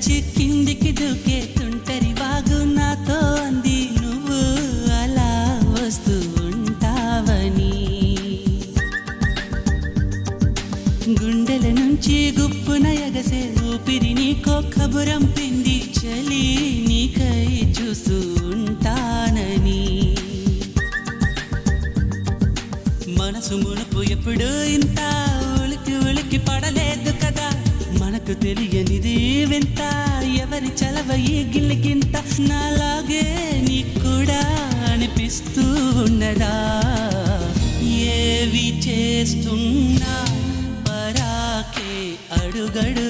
నుంచి కిందికి దూకే తుంటరి వాగు నాతో అంది నువ్వు అలా వస్తూ ఉంటావని. గుండెల నుంచి గుప్పున ఎగసే ఊపిరి నీకో కబురంపింది చలి నీకై చూస్తూ ఉంటానని. మనసు మునుపు ఎప్పుడు ఇంత ఉలికి ఉలికి పడలేదు కదా, మనకు తెలియనిది వింత ఎవరి చలవ ఈ గిల్లికింత. నాలాగే నీకు కూడా అనిపిస్తూ ఉన్నదా, ఏవి చేస్తున్నా పరాకే అడుగడు